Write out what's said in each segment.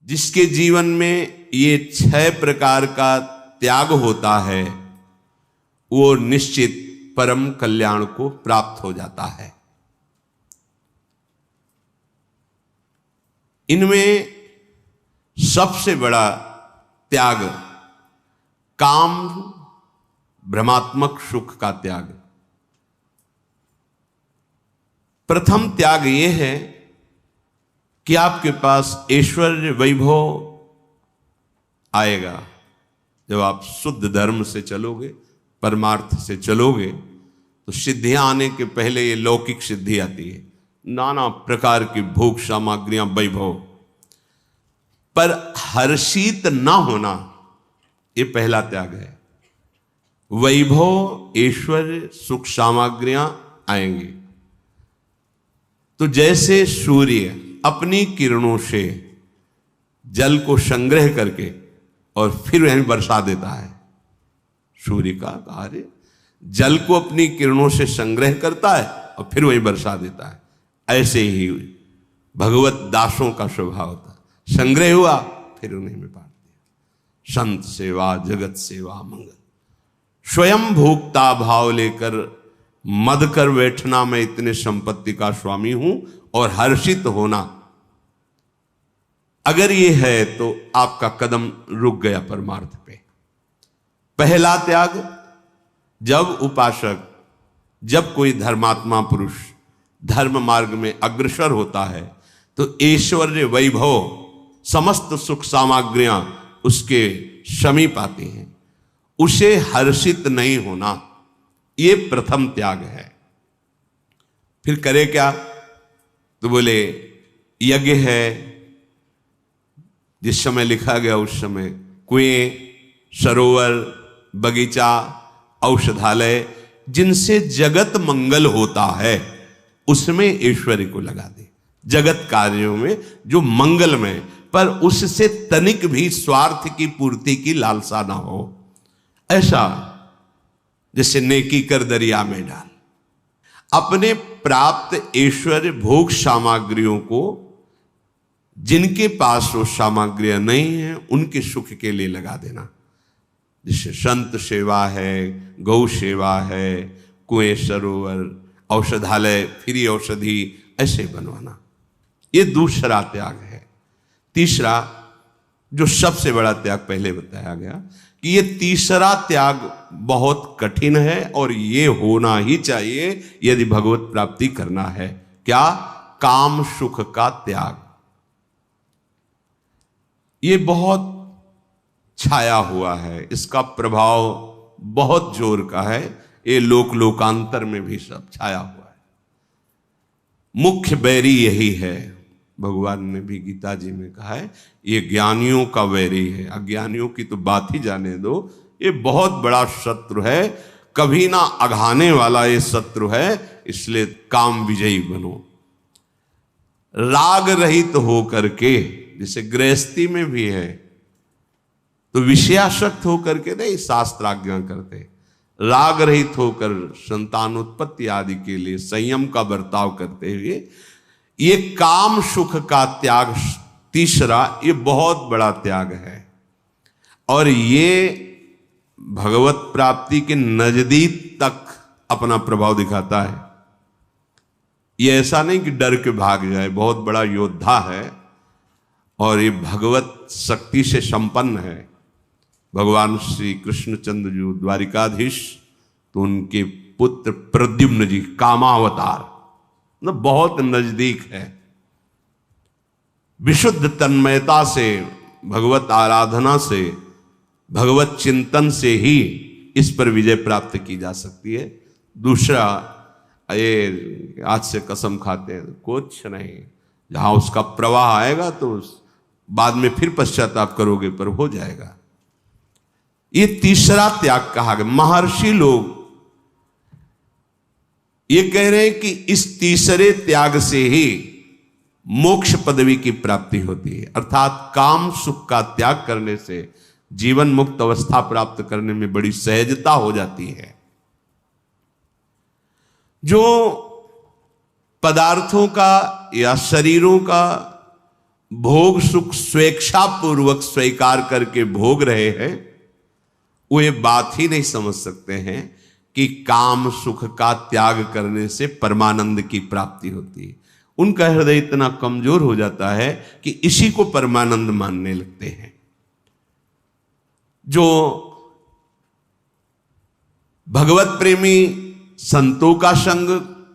जिसके जीवन में ये 6 प्रकार का त्याग होता है वो निश्चित परम कल्याण को प्राप्त हो जाता है। इनमें सबसे बड़ा त्याग काम भ्रमात्मक सुख का त्याग। प्रथम त्याग यह है कि आपके पास ऐश्वर्य वैभव आएगा जब आप शुद्ध धर्म से चलोगे, परमार्थ से चलोगे, तो सिद्धियां आने के पहले ये लौकिक सिद्धि आती है, नाना प्रकार की भोग सामग्रियां, वैभव, पर हर्षित ना होना ये पहला त्याग है। वैभव, ऐश्वर्य, सुख सामग्रियां आएंगी तो जैसे सूर्य अपनी किरणों से जल को संग्रह करके और फिर वहीं बरसा देता है, सूर्य का कार्य जल को अपनी किरणों से संग्रह करता है और फिर वहीं बरसा देता है, ऐसे ही भगवत दासों का स्वभाव था। संग्रह हुआ फिर उन्हीं में बांट दिया। संत सेवा, जगत सेवा, मंगल। स्वयं भोक्ता भाव लेकर मद कर बैठना, मैं इतने संपत्ति का स्वामी हूं, और हर्षित होना, अगर ये है तो आपका कदम रुक गया परमार्थ पे। पहला त्याग, जब उपासक, जब कोई धर्मात्मा पुरुष धर्म मार्ग में अग्रसर होता है तो ऐश्वर्य वैभव समस्त सुख सामग्रियां उसके समीप आती हैं, उसे हर्षित नहीं होना, ये प्रथम त्याग है। फिर करे क्या? तो बोले यज्ञ है, जिस समय लिखा गया उस समय कुएं, सरोवर, बगीचा, औषधालय, जिनसे जगत मंगल होता है उसमें ऐश्वर्य को लगा दे। जगत कार्यों में जो मंगल में, पर उससे तनिक भी स्वार्थ की पूर्ति की लालसा ना हो, ऐसा जैसे नेकी कर दरिया में डाल। अपने प्राप्त ऐश्वर्य भोग सामग्रियों को जिनके पास वो सामग्रियां नहीं है उनके सुख के लिए लगा देना। जैसे संत सेवा है, गौ सेवा है, कुएं, सरोवर, औषधालय, फ्री औषधि, ऐसे बनवाना, ये दूसरा त्याग है। तीसरा, जो सबसे बड़ा त्याग पहले बताया गया कि ये तीसरा त्याग बहुत कठिन है और ये होना ही चाहिए यदि भगवत प्राप्ति करना है। क्या? काम सुख का त्याग। ये बहुत छाया हुआ है, इसका प्रभाव बहुत जोर का है, ये लोक लोकांतर में भी सब छाया हुआ है। मुख्य बैरी यही है, भगवान ने भी गीता जी में कहा है, ये ज्ञानियों का वैरी है, अज्ञानियों की तो बात ही जाने दो, ये बहुत बड़ा शत्रु है, कभी ना अघाने वाला ये शत्रु है, इसलिए काम विजयी बनो। राग रहित तो हो करके, जैसे गृहस्थी में भी है तो विषयासक्त होकर के नहीं शास्त्र आज्ञा करते, राग रहित होकर संतानोत्पत्ति आदि के लिए संयम का बर्ताव करते हुए ये काम सुख का त्याग तीसरा, ये बहुत बड़ा त्याग है और ये भगवत प्राप्ति के नजदीक तक अपना प्रभाव दिखाता है। ये ऐसा नहीं कि डर के भाग जाए, बहुत बड़ा योद्धा है और ये भगवत शक्ति से संपन्न है। भगवान श्री कृष्णचंद्र जी द्वारिकाधीश, तो उनके पुत्र प्रद्युम्न जी कामावतार, मतलब बहुत नजदीक है। विशुद्ध तन्मयता से, भगवत आराधना से, भगवत चिंतन से ही इस पर विजय प्राप्त की जा सकती है। दूसरा, ये आज से कसम खाते हैं कुछ नहीं, जहां उसका प्रवाह आएगा तो बाद में फिर पश्चाताप करोगे पर हो जाएगा। ये तीसरा त्याग कहा गया। महर्षि लोग ये कह रहे हैं कि इस तीसरे त्याग से ही मोक्ष पदवी की प्राप्ति होती है, अर्थात काम सुख का त्याग करने से जीवन मुक्त अवस्था प्राप्त करने में बड़ी सहजता हो जाती है। जो पदार्थों का या शरीरों का भोग सुख स्वेच्छापूर्वक स्वीकार करके भोग रहे हैं, वो ये बात ही नहीं समझ सकते हैं कि काम सुख का त्याग करने से परमानंद की प्राप्ति होती है। उनका हृदय इतना कमजोर हो जाता है कि इसी को परमानंद मानने लगते हैं। जो भगवत प्रेमी संतों का संग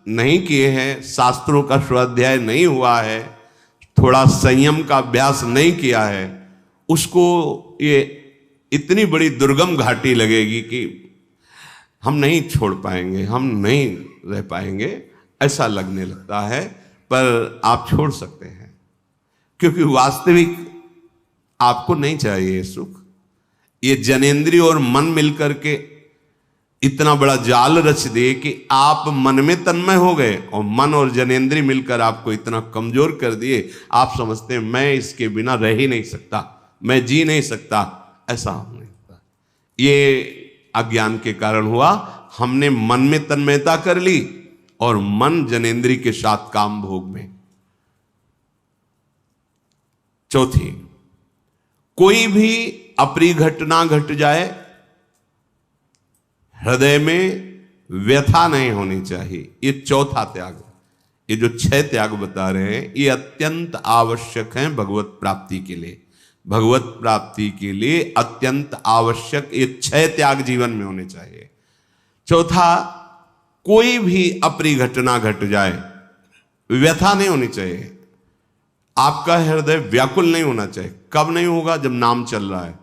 नहीं किए हैं, शास्त्रों का स्वाध्याय नहीं हुआ है, थोड़ा संयम का अभ्यास नहीं किया है, उसको ये इतनी बड़ी दुर्गम घाटी लगेगी कि हम नहीं छोड़ पाएंगे, हम नहीं रह पाएंगे, ऐसा लगने लगता है। पर आप छोड़ सकते हैं, क्योंकि वास्तविक आपको नहीं चाहिए सुख। ये जनेंद्रिय और मन मिलकर के इतना बड़ा जाल रच दे कि आप मन में तन्मय हो गए और मन और जनेंद्रिय मिलकर आपको इतना कमजोर कर दिए, आप समझते हैं मैं इसके बिना रह ही नहीं सकता, मैं जी नहीं सकता। ऐसा नहीं होता। ये अज्ञान के कारण हुआ। हमने मन में तन्मयता कर ली और मन जनेंद्रिय के साथ काम भोग में। चौथी, कोई भी अप्रिय घटना घट जाए, हृदय में व्यथा नहीं होनी चाहिए। ये चौथा त्याग। ये जो 6 त्याग बता रहे हैं, ये अत्यंत आवश्यक हैं भगवत प्राप्ति के लिए। भगवत प्राप्ति के लिए अत्यंत आवश्यक ये 6 त्याग जीवन में होने चाहिए। चौथा, कोई भी अप्रिय घटना घट जाए, व्यथा नहीं होनी चाहिए। आपका हृदय व्याकुल नहीं होना चाहिए। कब नहीं होगा? जब नाम चल रहा है,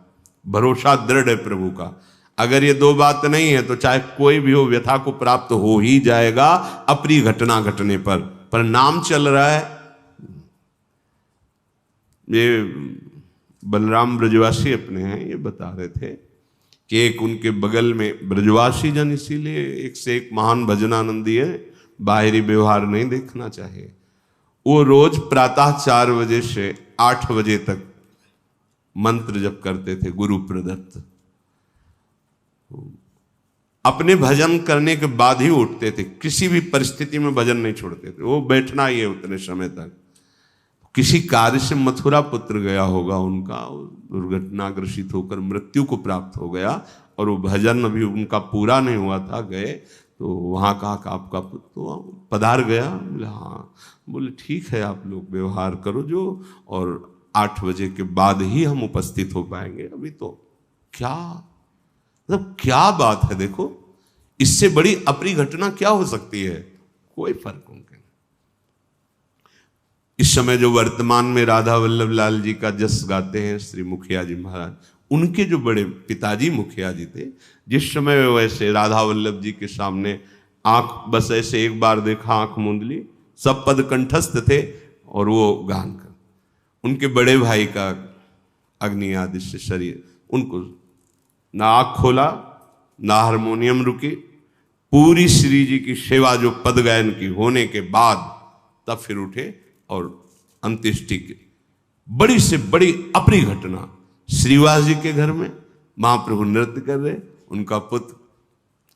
भरोसा दृढ़ है प्रभु का। अगर ये 2 बात नहीं है तो चाहे कोई भी हो, व्यथा को प्राप्त हो ही जाएगा अप्रिय घटना घटने पर नाम चल रहा है। ये बलराम ब्रजवासी अपने हैं, ये बता रहे थे कि एक उनके बगल में ब्रजवासी जन, इसीलिए एक से एक महान भजनानंदी है, बाहरी व्यवहार नहीं देखना चाहिए। वो रोज प्रातः 4 बजे से 8 बजे तक मंत्र जप करते थे, गुरु प्रदत्त। अपने भजन करने के बाद ही उठते थे, किसी भी परिस्थिति में भजन नहीं छोड़ते थे। वो बैठना ही है उतने समय तक। किसी कार्य से मथुरा पुत्र गया होगा उनका, दुर्घटनाग्रसित होकर मृत्यु को प्राप्त हो गया और वो भजन अभी उनका पूरा नहीं हुआ था। गए तो वहाँ कहा कि आपका पुत्र तो पधार गया। बोले हाँ। बोले ठीक है, आप लोग व्यवहार करो जो, और 8 बजे के बाद ही हम उपस्थित हो पाएंगे। अभी तो क्या मतलब क्या बात है, देखो इससे बड़ी अप्रिय घटना क्या हो सकती है? कोई फर्क उनके नहीं। इस समय जो वर्तमान में राधा वल्लभ लाल जी का जस गाते हैं श्री मुखिया जी महाराज, उनके जो बड़े पिताजी मुखिया जी थे, जिस समय वैसे राधा वल्लभ जी के सामने आंख बस ऐसे एक बार देखा, आंख मूंद ली, सब पद कंठस्थ थे और वो गान कर। उनके बड़े भाई का अग्नि आदि से शरीर, उनको ना आँख खोला ना हारमोनियम रुकी, पूरी श्री जी की सेवा जो पद गायन की होने के बाद तब फिर उठे और अंत्येष्टि की। बड़ी से बड़ी अप्रिय घटना, श्रीवास जी के घर में महाप्रभु नृत्य कर रहे, उनका पुत्र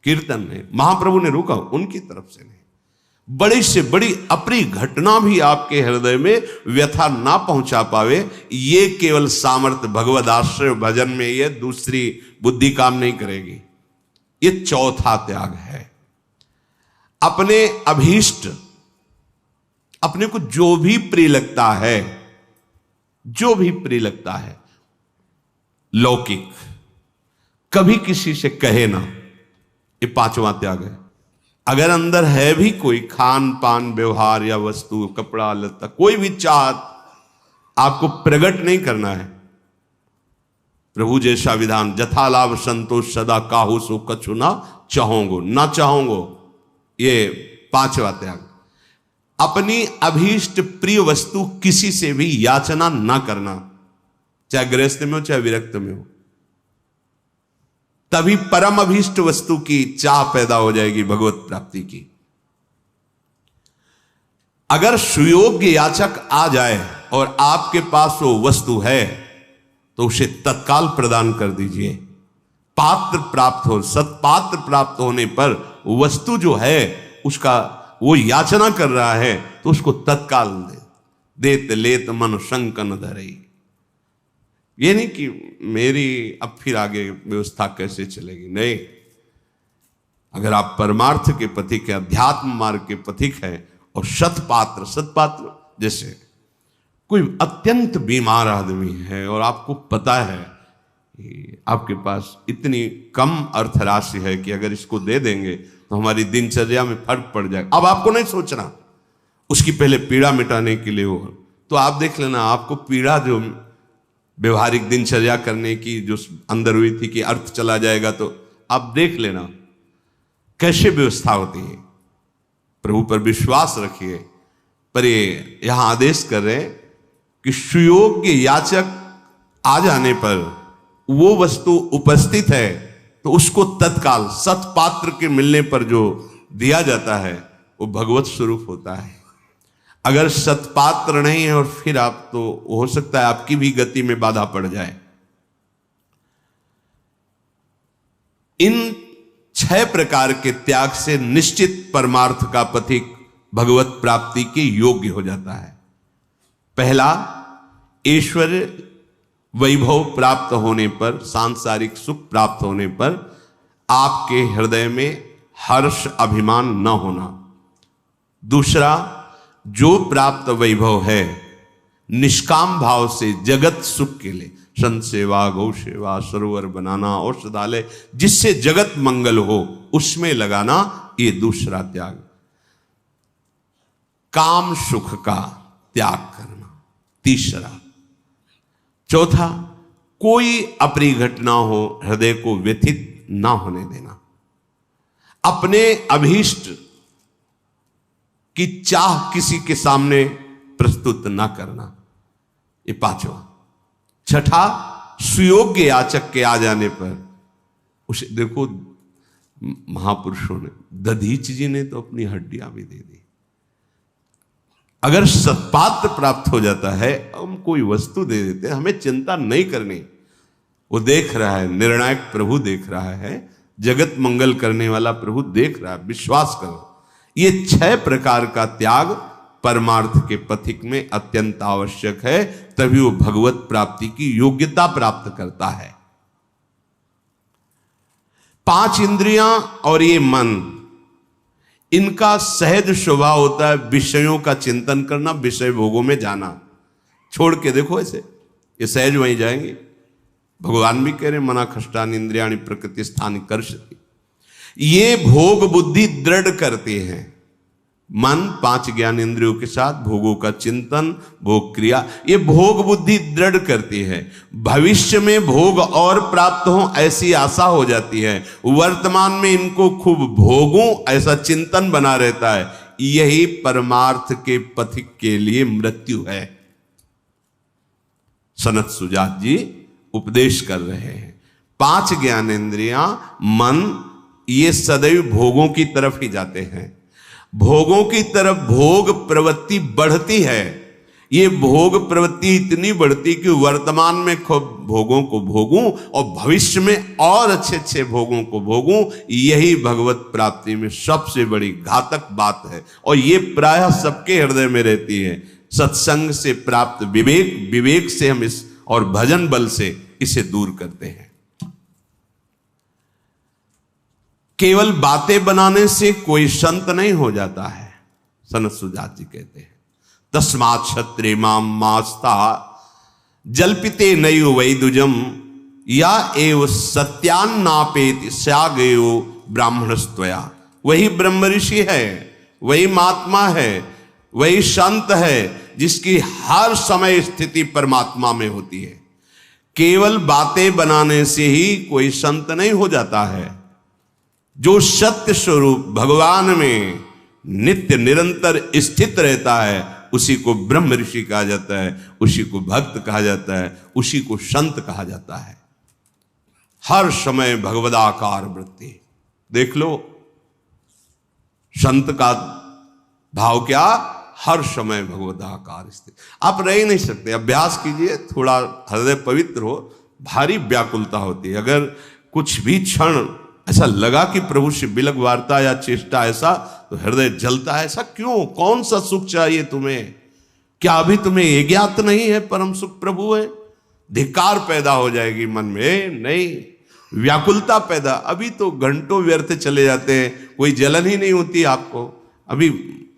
कीर्तन में, महाप्रभु ने रोका, उनकी तरफ से नहीं। बड़ी से बड़ी अप्रिय घटना भी आपके हृदय में व्यथा ना पहुंचा पावे, ये केवल सामर्थ्य भगवद आश्रय भजन में, ये दूसरी बुद्धि काम नहीं करेगी। ये चौथा त्याग है। अपने अभीष्ट, अपने को जो भी प्रिय लगता है, जो भी प्रिय लगता है लौकिक, कभी किसी से कहे ना, ये 5वां त्याग है। अगर अंदर है भी कोई खान पान व्यवहार या वस्तु, कपड़ा लत्ता, कोई भी चाहत, आपको प्रकट नहीं करना है। प्रभु जैसा विधान, जथा लाभ संतोष सदा काहू सो कछु ना चाहोगो, ना चाहोगो, ये 5वां त्याग। अपनी अभीष्ट प्रिय वस्तु किसी से भी याचना ना करना, चाहे गृहस्थ में हो चाहे विरक्त में हो। तभी परम अभीष्ट वस्तु की चाह पैदा हो जाएगी भगवत प्राप्ति की। अगर सुयोग्य याचक आ जाए और आपके पास वो वस्तु है तो उसे तत्काल प्रदान कर दीजिए। पात्र प्राप्त हो, सत्पात्र प्राप्त होने पर वस्तु जो है उसका वो याचना कर रहा है तो उसको तत्काल दे देत लेत मन शंकन धरई। ये नहीं कि मेरी अब फिर आगे व्यवस्था कैसे चलेगी, नहीं। अगर आप परमार्थ के पथिक है, अध्यात्म मार्ग के पथिक है और सतपात्र जैसे कोई अत्यंत बीमार आदमी है और आपको पता है कि आपके पास इतनी कम अर्थ राशि है कि अगर इसको दे देंगे तो हमारी दिनचर्या में फर्क पड़ जाएगा, अब आपको नहीं सोचना उसकी पहले पीड़ा मिटाने के लिए हो, तो आप देख लेना आपको पीड़ा जो व्यवहारिक दिनचर्या करने की जो अंदर हुई थी कि अर्थ चला जाएगा, तो आप देख लेना कैसे व्यवस्था होती है। प्रभु पर विश्वास रखिए। पर ये यहां आदेश कर रहे हैं कि सुयोग्य याचक आ जाने पर वो वस्तु उपस्थित है तो उसको तत्काल सत्पात्र के मिलने पर जो दिया जाता है वो भगवत स्वरूप होता है। अगर सत्पात्र नहीं है और फिर आप, तो हो सकता है आपकी भी गति में बाधा पड़ जाए। इन 6 प्रकार के त्याग से निश्चित परमार्थ का पथिक भगवत प्राप्ति के योग्य हो जाता है। पहला, ऐश्वर्य वैभव प्राप्त होने पर, सांसारिक सुख प्राप्त होने पर आपके हृदय में हर्ष अभिमान न होना। दूसरा, जो प्राप्त वैभव है निष्काम भाव से जगत सुख के लिए, संत सेवा, गौ सेवा, सरोवर बनाना, औषधालय, जिससे जगत मंगल हो उसमें लगाना, ये दूसरा त्याग। काम सुख का त्याग करना तीसरा। चौथा, कोई अप्रिय घटना हो हृदय को व्यथित ना होने देना, अपने अभीष्ट की चाह किसी के सामने प्रस्तुत ना करना, ये पांचवा। छठा, सुयोग्य याचक के आ जाने पर उसे, देखो महापुरुषों ने, दधीच जी ने तो अपनी हड्डियां भी दे दी। अगर सत्पात्र प्राप्त हो जाता है, हम कोई वस्तु दे देते हैं, हमें चिंता नहीं करनी। वो देख रहा है, निर्णायक प्रभु देख रहा है, जगत मंगल करने वाला प्रभु देख रहा है, विश्वास करो। ये 6 प्रकार का त्याग परमार्थ के पथिक में अत्यंत आवश्यक है, तभी वो भगवत प्राप्ति की योग्यता प्राप्त करता है। 5 इंद्रियां और ये मन, इनका सहज स्वभाव होता है विषयों का चिंतन करना, विषय भोगों में जाना। छोड़ के देखो ऐसे, ये सहज वहीं जाएंगे। भगवान भी कह रहे मना खष्टानि इंद्रियाणि प्रकृति स्थानि कर्षति। ये भोग बुद्धि दृढ़ करते हैं। मन 5 ज्ञान इंद्रियों के साथ भोगों का चिंतन, भोग क्रिया, ये भोग बुद्धि दृढ़ करती है। भविष्य में भोग और प्राप्त हो ऐसी आशा हो जाती है, वर्तमान में इनको खूब भोगूं ऐसा चिंतन बना रहता है। यही परमार्थ के पथिक के लिए मृत्यु है। सनत सुजात जी उपदेश कर रहे हैं, 5 ज्ञानेंद्रियां, मन, ये सदैव भोगों की तरफ ही जाते हैं। भोगों की तरफ भोग प्रवृत्ति बढ़ती है। ये भोग प्रवृत्ति इतनी बढ़ती कि वर्तमान में खूब भोगों को भोगूं और भविष्य में और अच्छे अच्छे भोगों को भोगूं, यही भगवत प्राप्ति में सबसे बड़ी घातक बात है। और ये प्रायः सबके हृदय में रहती है। सत्संग से प्राप्त विवेक, विवेक से हम इस, और भजन बल से इसे दूर करते हैं। केवल बातें बनाने से कोई संत नहीं हो जाता है। सनत सुजात जी कहते हैं, तस्मात् क्षत्रे माम मास्ता जल्पिते नयो वैदुजम या एव सत्यान्नापेति स्यागयो ब्राह्मणस्त्वया। वही ब्रह्म ऋषि है, वही महात्मा है, वही संत है जिसकी हर समय स्थिति परमात्मा में होती है। केवल बातें बनाने से ही कोई संत नहीं हो जाता है। जो सत्य स्वरूप भगवान में नित्य निरंतर स्थित रहता है उसी को ब्रह्म ऋषि कहा जाता है, उसी को भक्त कहा जाता है, उसी को संत कहा जाता है। हर समय भगवदाकार वृत्ति। देख लो संत का भाव क्या, हर समय भगवदाकार स्थित। आप रह ही नहीं सकते। अभ्यास कीजिए, थोड़ा हृदय पवित्र हो, भारी व्याकुलता होती है। अगर कुछ भी क्षण ऐसा लगा कि प्रभु से बिलक वार्ता या चेष्टा ऐसा, तो हृदय जलता है। ऐसा क्यों? कौन सा सुख चाहिए तुम्हें? क्या अभी तुम्हें ये ज्ञात नहीं है परम सुख प्रभु है? धिक्कार पैदा हो जाएगी मन में, नहीं, व्याकुलता पैदा। अभी तो घंटों व्यर्थ चले जाते हैं, कोई जलन ही नहीं होती आपको, अभी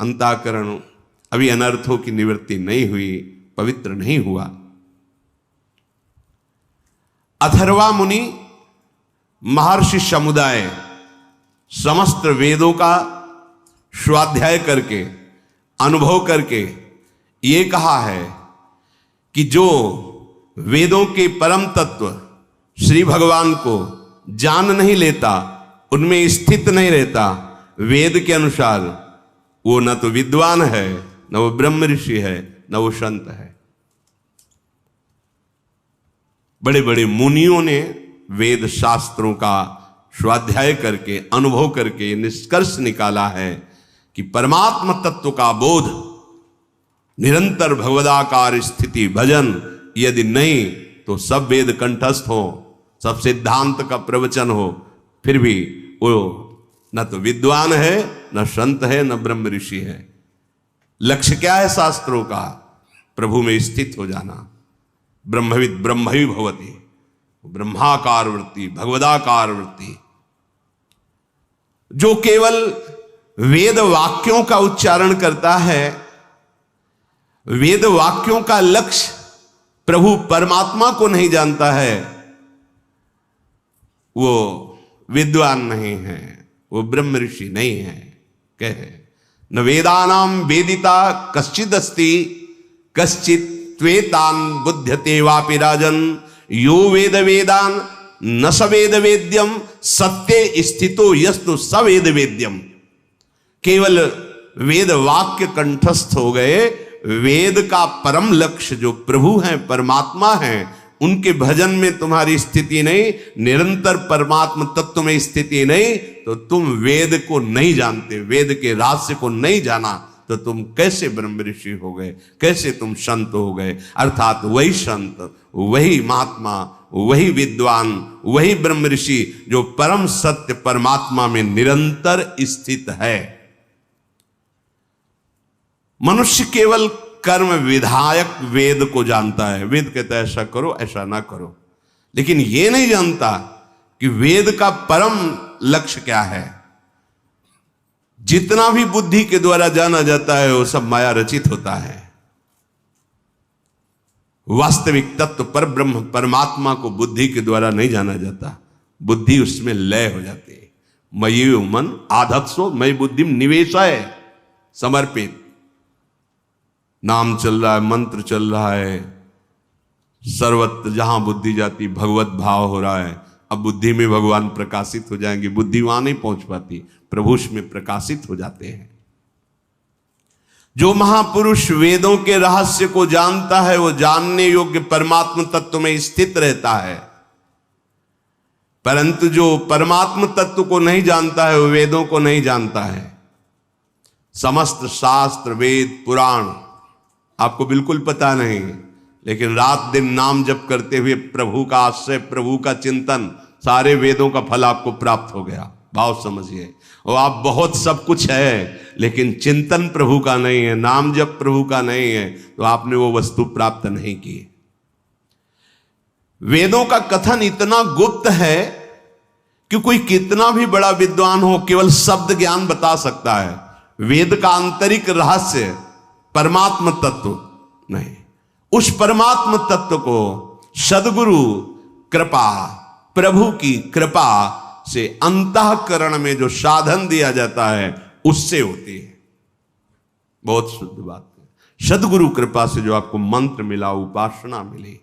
अंतःकरण, अभी अनर्थों की निवृत्ति नहीं हुई, पवित्र नहीं हुआ। अथर्वा मुनि महर्षि समुदाय समस्त वेदों का स्वाध्याय करके, अनुभव करके ये कहा है कि जो वेदों के परम तत्व श्री भगवान को जान नहीं लेता, उनमें स्थित नहीं रहता वेद के अनुसार, वो न तो विद्वान है, न वो ब्रह्म ऋषि है, न वो संत है। बड़े बड़े मुनियों ने वेद शास्त्रों का स्वाध्याय करके, अनुभव करके निष्कर्ष निकाला है कि परमात्म तत्व का बोध, निरंतर भगवदाकार स्थिति भजन यदि नहीं तो सब वेद कंठस्थ हो, सब सिद्धांत का प्रवचन हो, फिर भी वो न तो विद्वान है, न संत है, न ब्रह्म ऋषि है। लक्ष्य क्या है शास्त्रों का? प्रभु में स्थित हो जाना। ब्रह्मविद ब्रह्मवि भवति, ब्रह्माकार वृत्ति, भगवदाकार वृत्ति। जो केवल वेद वाक्यों का उच्चारण करता है, वेद वाक्यों का लक्ष्य प्रभु परमात्मा को नहीं जानता है, वो विद्वान नहीं है, वो ब्रह्म ऋषि नहीं है। कहे न वेदानाम वेदिता कश्चिद अस्ति कश्चित त्वेतान बुध्यते वापि राजन, यो वेद वेदान न सवेद वेद्यम सत्ये स्थितो यस्तु सवेद वेद्यम। केवल वेद वाक्य कंठस्थ हो गए, वेद का परम लक्ष्य जो प्रभु हैं, परमात्मा हैं, उनके भजन में तुम्हारी स्थिति नहीं, निरंतर परमात्मा तत्व में स्थिति नहीं, तो तुम वेद को नहीं जानते, वेद के रहस्य को नहीं जाना, तो तुम कैसे ब्रह्म ऋषि हो गए, कैसे तुम संत हो गए? अर्थात वही संत, वही महात्मा, वही विद्वान, वही ब्रह्म ऋषि जो परम सत्य परमात्मा में निरंतर स्थित है। मनुष्य केवल कर्म विधायक वेद को जानता है, वेद कहता है ऐसा करो, ऐसा ना करो, लेकिन ये नहीं जानता कि वेद का परम लक्ष्य क्या है। जितना भी बुद्धि के द्वारा जाना जाता है वो सब माया रचित होता है। वास्तविक तत्व पर ब्रह्म परमात्मा को बुद्धि के द्वारा नहीं जाना जाता, बुद्धि उसमें लय हो जाती है। मयि मन आधत्सो मयि बुद्धि निवेशाय समर्पित। नाम चल रहा है, मंत्र चल रहा है, सर्वत्र जहां बुद्धि जाती भगवत भाव हो रहा है। अब बुद्धि में भगवान प्रकाशित हो जाएंगे, बुद्धि वहां नहीं पहुंच पाती, प्रभु उसमें प्रकाशित हो जाते हैं। जो महापुरुष वेदों के रहस्य को जानता है, वो जानने योग्य परमात्म तत्व में स्थित रहता है। परंतु जो परमात्म तत्व को नहीं जानता है, वो वेदों को नहीं जानता है। समस्त शास्त्र वेद पुराण आपको बिल्कुल पता नहीं, लेकिन रात दिन नाम जप करते हुए प्रभु का आश्रय, प्रभु का चिंतन, सारे वेदों का फल आपको प्राप्त हो गया। भाव समझिए, और आप बहुत सब कुछ है, लेकिन चिंतन प्रभु का नहीं है, नाम जप प्रभु का नहीं है, तो आपने वो वस्तु प्राप्त नहीं की। वेदों का कथन इतना गुप्त है कि कोई कितना भी बड़ा विद्वान हो, केवल शब्द ज्ञान बता सकता है। वेद का आंतरिक रहस्य परमात्म तत्व नहीं, उस परमात्म तत्व को सद्गुरु कृपा, प्रभु की कृपा से अंतःकरण में जो साधन दिया जाता है उससे होती है। बहुत शुद्ध बात है। सद्गुरु कृपा से जो आपको मंत्र मिला, उपासना मिली,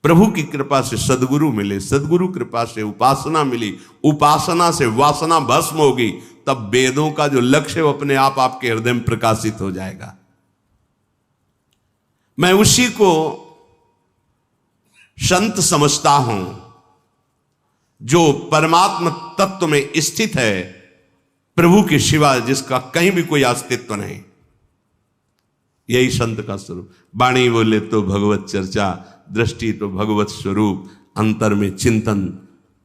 प्रभु की कृपा से सद्गुरु मिले, सद्गुरु कृपा से उपासना मिली, उपासना से वासना भस्म होगी, तब वेदों का जो लक्ष्य है वो अपने आप आपके हृदय में प्रकाशित हो जाएगा। मैं उसी को संत समझता हूं जो परमात्म तत्व में स्थित है, प्रभु के सिवा जिसका कहीं भी कोई अस्तित्व नहीं। यही संत का स्वरूप। वाणी बोले तो भगवत चर्चा, दृष्टि तो भगवत स्वरूप, अंतर में चिंतन,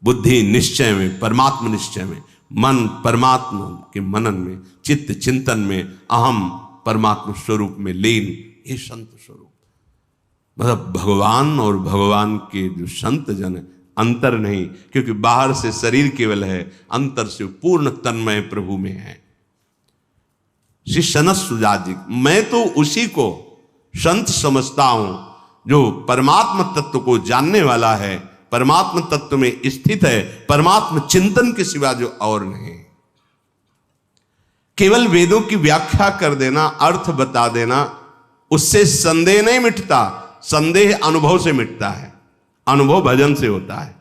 बुद्धि निश्चय में, परमात्म निश्चय में, मन परमात्मा के मनन में, चित्त चिंतन में, अहम परमात्म स्वरूप में लीन, ये संत स्वरूप। मतलब भगवान और भगवान के जो संत जन अंतर नहीं, क्योंकि बाहर से शरीर केवल है, अंतर से पूर्ण तन्मय प्रभु में है। श्री सनत सुजात जी, मैं तो उसी को संत समझता हूं जो परमात्म तत्व को जानने वाला है, परमात्म तत्व में स्थित है, परमात्म चिंतन के सिवा जो और नहीं। केवल वेदों की व्याख्या कर देना, अर्थ बता देना, उससे संदेह नहीं मिटता। संदेह अनुभव से मिटता है, अनुभव भजन से होता है।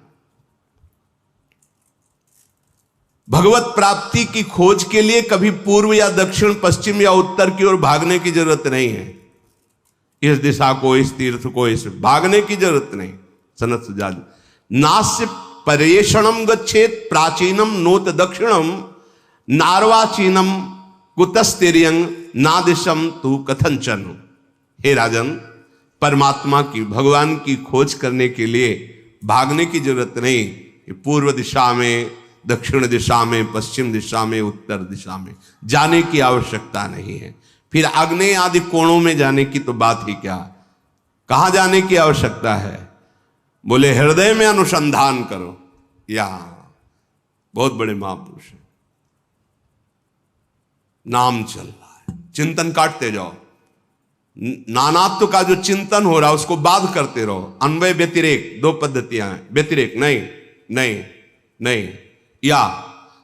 भगवत प्राप्ति की खोज के लिए कभी पूर्व या दक्षिण, पश्चिम या उत्तर की ओर भागने की जरूरत नहीं है। इस दिशा को, इस तीर्थ को, इस भागने की जरूरत नहीं। सनत सुजात, नास्य पर्येषणम गच्छेत प्राचीनम नोत दक्षिणम नार्वाचीनम कुतस्तेरियंग नादिशम तू कथंचन। हे राजन, परमात्मा की, भगवान की खोज करने के लिए भागने की जरूरत नहीं कि पूर्व दिशा में, दक्षिण दिशा में, पश्चिम दिशा में, उत्तर दिशा में जाने की आवश्यकता नहीं है। फिर आग्नेय आदि कोणों में जाने की तो बात ही क्या। कहां जाने की आवश्यकता है? बोले हृदय में अनुसंधान करो। या बहुत बड़े महापुरुष हैं, नाम चल रहा है, चिंतन काटते जाओ। नानात्व का जो चिंतन हो रहा है उसको बाध करते रहो। अन्वय व्यतिरेक, दो पद्धतियां हैं। व्यतिरेक नहीं, नहीं, नहीं, या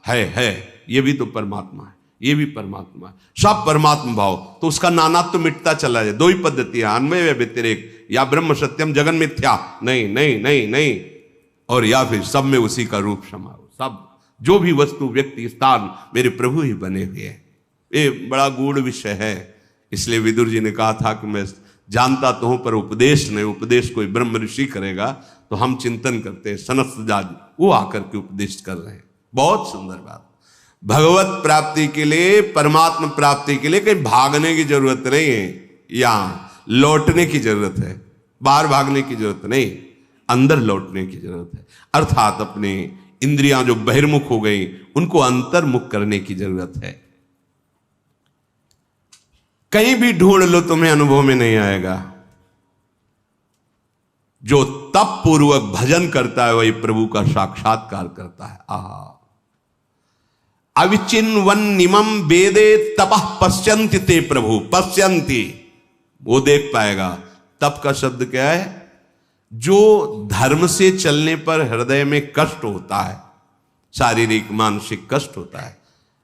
है, ये भी तो परमात्मा है, ये भी परमात्मा है, सब परमात्मा भाव, तो उसका नानात्व मिटता चला जाए। दो ही पद्धतियां, अन्वय व व्यतिरेक, या ब्रह्म सत्यम जगन मिथ्या, नहीं नहीं नहीं नहीं, और या फिर सब में उसी का रूप समाओ। सब जो भी वस्तु, व्यक्ति, स्थान मेरे प्रभु ही बने हुए हैं। ये बड़ा गूढ़ विषय है। इसलिए विदुर जी ने कहा था कि मैं जानता तो हूं पर उपदेश नहीं, उपदेश कोई ब्रह्म ऋषि करेगा। तो हम चिंतन करते हैं, सनत सुजात वो आकर के उपदेश कर रहे हैं। बहुत सुंदर बात। भगवत प्राप्ति के लिए, परमात्मा प्राप्ति के लिए कहीं भागने की जरूरत नहीं है, यहां लौटने की जरूरत है। बाहर भागने की जरूरत नहीं, अंदर लौटने की जरूरत है। अर्थात अपने इंद्रियां जो बहिर्मुख हो गई उनको अंतर्मुख करने की जरूरत है। कहीं भी ढूंढ लो तुम्हें अनुभव में नहीं आएगा। जो तप पूर्वक भजन करता है वही प्रभु का साक्षात्कार करता है। आहा, अविचिन्वन निमम वेदे तपः पश्यन्ति ते प्रभु, पश्यन्ति, वो देख पाएगा। तप का शब्द क्या है? जो धर्म से चलने पर हृदय में कष्ट होता है, शारीरिक मानसिक कष्ट होता है।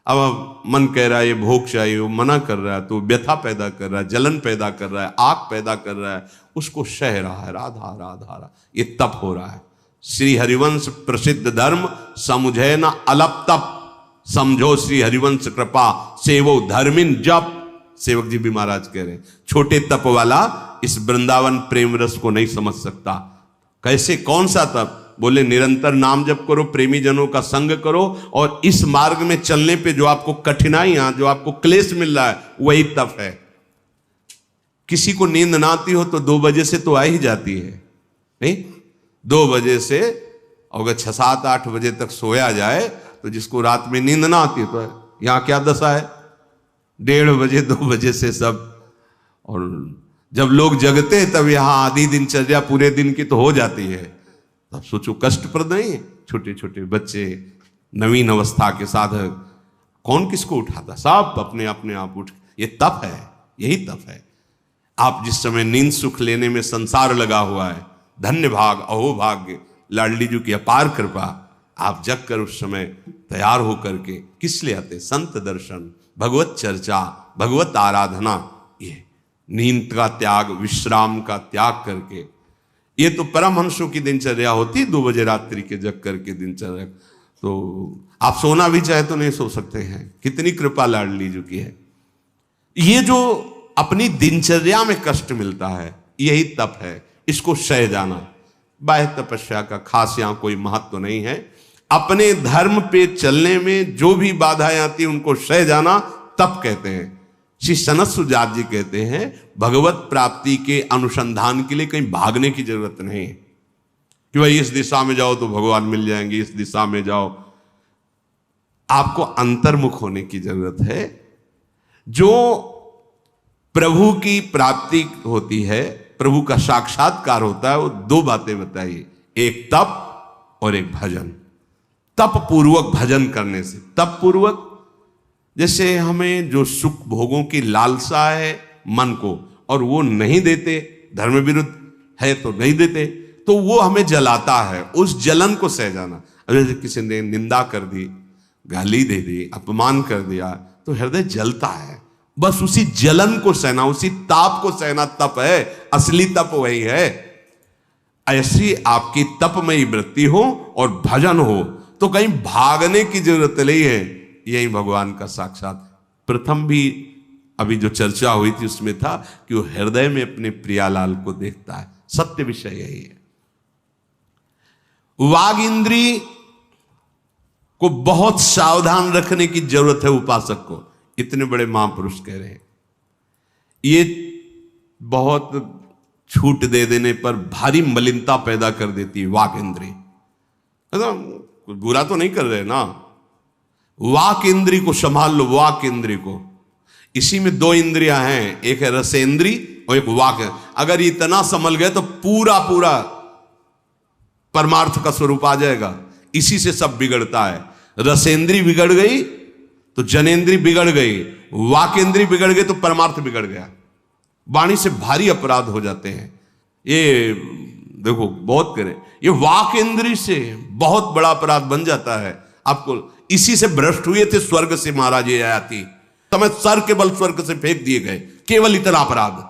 अब मन कह रहा है ये भोग चाहिए, वो मना कर रहा है, तो व्यथा पैदा कर रहा है, जलन पैदा कर रहा है, आग पैदा कर रहा है, उसको सह रहा है, राधा राधा राधा, ये तप हो रहा है। श्री हरिवंश प्रसिद्ध धर्म समुझे न अलप तप, समझो श्री हरिवंश कृपा सेवो धर्मिन जप। सेवक जी भी महाराज कह रहे हैं, छोटे तप वाला इस वृंदावन प्रेम रस को नहीं समझ सकता। कैसे, कौन सा तप? बोले निरंतर नाम जप करो, प्रेमी जनों का संग करो, और इस मार्ग में चलने पे जो आपको कठिनाइयां, जो आपको क्लेश मिल रहा है, वही तप है। किसी को नींद ना आती हो तो 2 बजे से तो आ ही जाती है, नहीं? 2 बजे से अगर 6, 7, 8 बजे तक सोया जाए तो जिसको रात में नींद ना आती तो यहां क्या दशा है? 1:30 बजे 2 बजे से सब, और जब लोग जगते हैं तब यहां आधी दिनचर्या पूरे दिन की तो हो जाती है। तब सोचो कष्टप्रद नहीं है। छोटे छोटे बच्चे, नवीन अवस्था के साधक, कौन किसको उठाता? सब अपने अपने आप उठ, ये तप है, यही तप है। आप जिस समय नींद सुख लेने में संसार लगा हुआ है, धन्य भाग, अहो भाग्य, लाडली जी की अपार कृपा, आप जग कर उस समय तैयार होकर के किस लिए आते? संत दर्शन, भगवत चर्चा, भगवत आराधना। ये नींद का त्याग, विश्राम का त्याग करके, ये तो परमहंसों की दिनचर्या होती, 2 बजे रात्रि के जग करके दिनचर्या। तो आप सोना भी चाहे तो नहीं सो सकते हैं, कितनी कृपा लाडली जी की है। ये जो अपनी दिनचर्या में कष्ट मिलता है, यही तप है, इसको सह जाना। बाह्य तपस्या का खास यहां कोई महत्व नहीं है। अपने धर्म पे चलने में जो भी बाधाएं आती उनको सह जाना तप कहते हैं। श्री सनत सुजात जी कहते हैं, भगवत प्राप्ति के अनुसंधान के लिए कहीं भागने की जरूरत नहीं कि भाई इस दिशा में जाओ तो भगवान मिल जाएंगे, इस दिशा में जाओ। आपको अंतर्मुख होने की जरूरत है। जो प्रभु की प्राप्ति होती है, प्रभु का साक्षात्कार होता है, वो दो बातें बताइए, एक तप और एक भजन। तप पूर्वक भजन करने से, तप पूर्वक जैसे हमें जो सुख भोगों की लालसा है मन को, और वो नहीं देते, धर्म विरुद्ध है तो नहीं देते, तो वो हमें जलाता है, उस जलन को सह जाना। अगर किसी ने निंदा कर दी, गाली दे दी, अपमान कर दिया, तो हृदय जलता है, बस उसी जलन को सहना, उसी ताप को सहना तप है, असली तप वही है। ऐसी आपकी तपमयी वृत्ति हो और भजन हो तो कहीं भागने की जरूरत नहीं है, यही भगवान का साक्षात। प्रथम भी अभी जो चर्चा हुई थी उसमें था कि वो हृदय में अपने प्रियालाल को देखता है, सत्य विषय यही है। वाग इंद्री को बहुत सावधान रखने की जरूरत है उपासक को, इतने बड़े महापुरुष कह रहे हैं। ये बहुत छूट दे देने पर भारी मलिनता पैदा कर देती है वाक इंद्री। कुछ बुरा तो नहीं कर रहे ना, वाक इंद्री को संभाल लो, वाक इंद्री को। इसी में दो इंद्रियां हैं, एक है रसेंद्री और एक वाक। अगर इतना संभल गए तो पूरा पूरा परमार्थ का स्वरूप आ जाएगा। इसी से सब बिगड़ता है। रसेंद्री बिगड़ गई तो जनेन्द्री बिगड़ गई, वाकेंद्री बिगड़ गई तो परमार्थ बिगड़ गया। वाणी से भारी अपराध हो जाते हैं। ये देखो बहुत करें, ये वाकेंद्री से बहुत बड़ा अपराध बन जाता है। आपको इसी से भ्रष्ट हुए थे स्वर्ग से महाराज ये आती समय, सर के बल स्वर्ग से फेंक दिए गए, केवल इतना अपराध।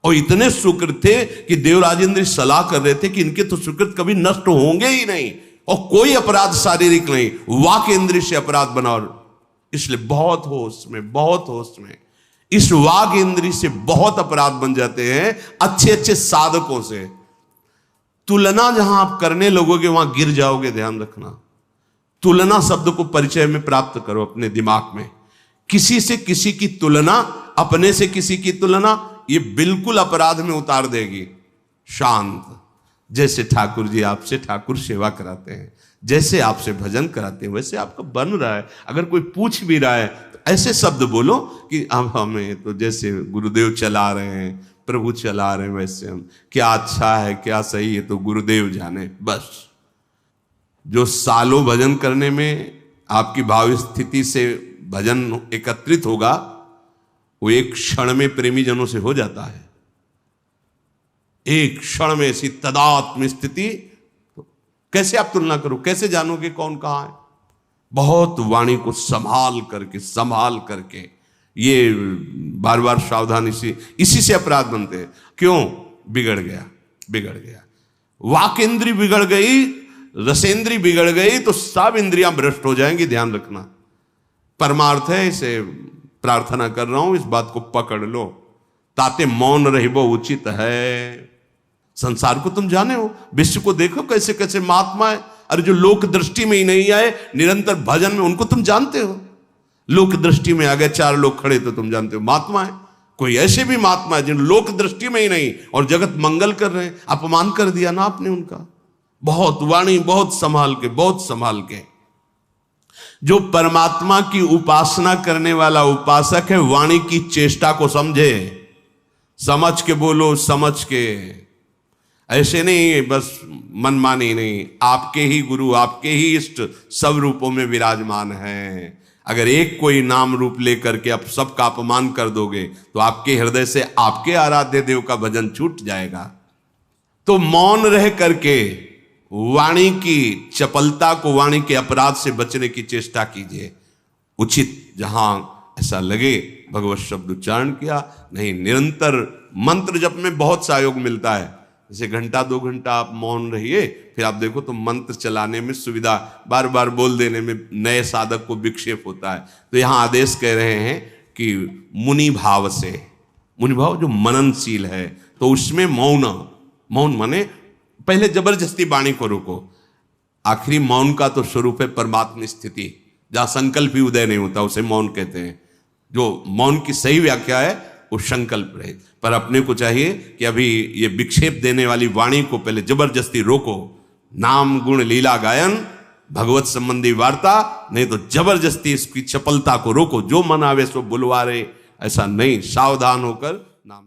और इतने सुकृत थे कि देवराजेंद्र सलाह कर रहे थे कि इनके तो सुकृत कभी नष्ट होंगे ही नहीं, और कोई अपराध शारीरिक नहीं, वाक इंद्रिय से अपराध बनाओ। इसलिए बहुत होश में, बहुत होश में, इस वाक इंद्रिय से बहुत अपराध बन जाते हैं अच्छे अच्छे साधकों से। तुलना जहां आप करने लगोगे वहां गिर जाओगे, ध्यान रखना। तुलना शब्द को परिचय में प्राप्त करो अपने दिमाग में। किसी से किसी की तुलना, अपने से किसी की तुलना, ये बिल्कुल अपराध में उतार देगी। शांत, जैसे ठाकुर जी आपसे ठाकुर सेवा कराते हैं, जैसे आपसे भजन कराते हैं, वैसे आपका बन रहा है। अगर कोई पूछ भी रहा है तो ऐसे शब्द बोलो कि अब हमें तो जैसे गुरुदेव चला रहे हैं, प्रभु चला रहे हैं, वैसे हम, क्या अच्छा है क्या सही है तो गुरुदेव जाने। बस जो सालों भजन करने में आपकी भाव स्थिति से भजन एकत्रित होगा, वो एक क्षण में प्रेमी जनों से हो जाता है। एक क्षण में ऐसी तदात्म स्थिति, कैसे आप तुलना करो, कैसे जानोगे कौन कहां है। बहुत वाणी को संभाल करके ये बार बार सावधानी से, इसी से अपराध बनते हैं। क्यों? बिगड़ गया। वाक इंद्री बिगड़ गई, रसेंद्री बिगड़ गई तो सब इंद्रियां भ्रष्ट हो जाएंगी, ध्यान रखना। परमार्थ है, इसे प्रार्थना कर रहा हूं, इस बात को पकड़ लो। ताते मौन रहिबो उचित है। संसार को तुम जाने हो, विश्व को देखो कैसे कैसे महात्मा है। अरे जो लोक दृष्टि में ही नहीं आए निरंतर भजन में, उनको तुम जानते हो। लोक दृष्टि में आ गए 4 लोग खड़े तो तुम जानते हो महात्मा है। कोई ऐसे भी महात्मा है जिन लोक दृष्टि में ही नहीं और जगत मंगल कर रहे हैं, अपमान कर दिया ना आपने उनका। बहुत वाणी, बहुत संभाल के। जो परमात्मा की उपासना करने वाला उपासक है, वाणी की चेष्टा को समझे, समझ के बोलो, समझ के। ऐसे नहीं बस मनमानी नहीं, आपके ही गुरु, आपके ही इष्ट सब रूपों में विराजमान हैं। अगर एक कोई नाम रूप लेकर के आप सबका अपमान कर दोगे तो आपके हृदय से आपके आराध्य देव का भजन छूट जाएगा। तो मौन रह करके वाणी की चपलता को, वाणी के अपराध से बचने की चेष्टा कीजिए। उचित जहां ऐसा लगे भगवत शब्द उच्चारण किया, नहीं निरंतर मंत्र जप में बहुत सहयोग मिलता है। जैसे घंटा 2 घंटा आप मौन रहिए, फिर आप देखो तो मंत्र चलाने में सुविधा, बार बार बोल देने में नए साधक को विक्षेप होता है। तो यहां आदेश कह रहे हैं कि मुनि भाव से, मुनि भाव जो मननशील है, तो उसमें मौन माने पहले जबरदस्ती वाणी को रोको। आखिरी मौन का तो स्वरूप है परमात्म स्थिति, जहां संकल्प ही उदय नहीं होता, उसे मौन कहते हैं। जो मौन की सही व्याख्या है वो संकल्प रहे। पर अपने को चाहिए कि अभी ये विक्षेप देने वाली वाणी को पहले जबरदस्ती रोको। नाम गुण लीला गायन, भगवत संबंधी वार्ता, नहीं तो जबरदस्ती इसकी चपलता को रोको। जो मन आवे सो बुलवारे, ऐसा नहीं, सावधान होकर नाम